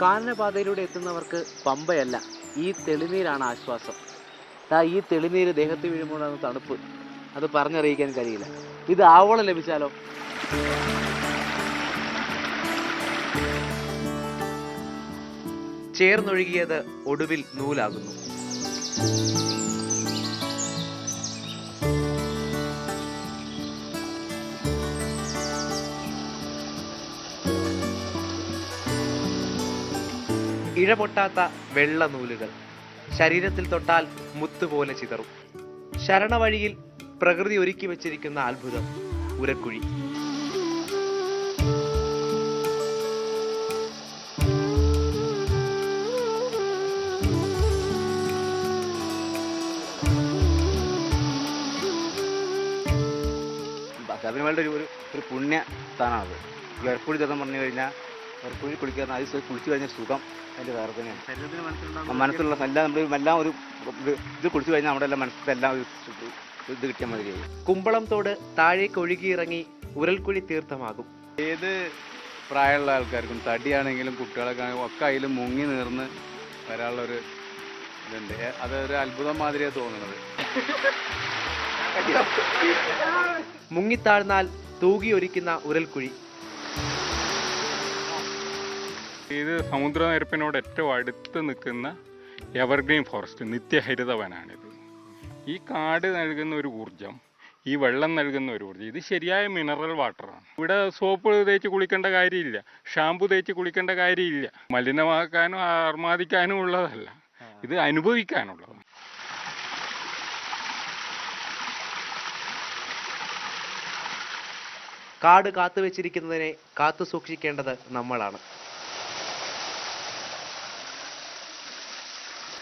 കാനനപാതയിലൂടെ എത്തുന്നവർക്ക് പമ്പയല്ല, ഈ തെളിനീരാണ് ആശ്വാസം. ഈ തെളിനീര് ദേഹത്ത് വീഴുമ്പോഴാണ് തണുപ്പ്, അത് പറഞ്ഞറിയിക്കാൻ കഴിയില്ല. ഇത് ആവോളം ലഭിച്ചാലോ? ചേർന്നൊഴുകിയത് ഒടുവിൽ നൂലാകുന്നു. ഇഴപൊട്ടാത്ത വെള്ള നൂലുകൾ ശരീരത്തിൽ തൊട്ടാൽ മുത്തുപോലെ ചിതറും. ശരണവഴിയിൽ പ്രകൃതി ഒരുക്കി വെച്ചിരിക്കുന്ന അത്ഭുതം, ഉരക്കുഴി. ശബരിമലയുടെ ഒരു പുണ്യ സ്ഥാനമാണത്. ഈ ഉരക്കുഴി എന്ന് പറഞ്ഞു കഴിഞ്ഞാൽ ഉരക്കുഴി കുളിക്കാൻ അത് കുളിച്ചു കഴിഞ്ഞ സുഖം അതിൻ്റെ വേറെ തന്നെയാണ്. മനസ്സിലുള്ള എല്ലാം നമ്മൾ എല്ലാം ഒരു ഇത് കുളിച്ചു കഴിഞ്ഞാൽ നമ്മുടെ എല്ലാം മനസ്സിലെല്ലാം ഇത് കിട്ടിയ മാതിരിയായി. കുമ്പളം തോട് താഴേക്ക് ഒഴുകിയിറങ്ങി ഉരൽക്കുഴി തീർത്ഥമാകും. ഏത് പ്രായമുള്ള ആൾക്കാർക്കും തടിയാണെങ്കിലും കുട്ടികളൊക്കെ ആണെങ്കിലും ഒക്കെ അതിൽ മുങ്ങി നീർന്ന് വരാനുള്ളൊരു ഇതുണ്ട്. അതൊരു അത്ഭുതം മാതിരിയാണ് തോന്നുന്നത്. മുങ്ങിത്താഴ്ന്നാൽ തൂകി ഒരുക്കുന്ന ഉരൽക്കുഴി. ഇത് സമുദ്രനിരപ്പിനോട് ഏറ്റവും അടുത്ത് നിൽക്കുന്ന എവർഗ്രീൻ ഫോറസ്റ്റ്, നിത്യഹരിതവനാണിത്. ഈ കാട് നൽകുന്ന ഒരു ഊർജം, ഈ വെള്ളം നൽകുന്ന ഒരു ഊർജം, ഇത് ശരിയായ മിനറൽ വാട്ടറാണ്. ഇവിടെ സോപ്പ് തേച്ച് കുളിക്കേണ്ട കാര്യമില്ല, ഷാമ്പു തേച്ച് കുളിക്കേണ്ട കാര്യമില്ല. മലിനമാക്കാനും ആർമാദിക്കാനും ഉള്ളതല്ല, ഇത് അനുഭവിക്കാനുള്ളതാണ്. കാട് കാത്തുവെച്ചിരിക്കുന്നതിനെ കാത്തു സൂക്ഷിക്കേണ്ടത് നമ്മളാണ്.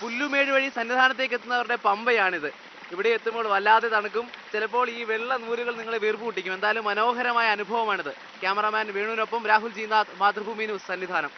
പുല്ലുമേട് വഴി സന്നിധാനത്തേക്ക് എത്തുന്നവരുടെ പമ്പയാണിത്. ഇവിടെ എത്തുമ്പോൾ വല്ലാതെ തണുക്കും. ചിലപ്പോൾ ഈ വെള്ള നൂലുകൾ നിങ്ങളെ വീർപ്പ് കൂട്ടിക്കും. എന്തായാലും മനോഹരമായ അനുഭവമാണിത്. ക്യാമറാമാൻ വേണുവിനൊപ്പം രാഹുൽ ജീനാഥ്, മാതൃഭൂമി ന്യൂസ്, സന്നിധാനം.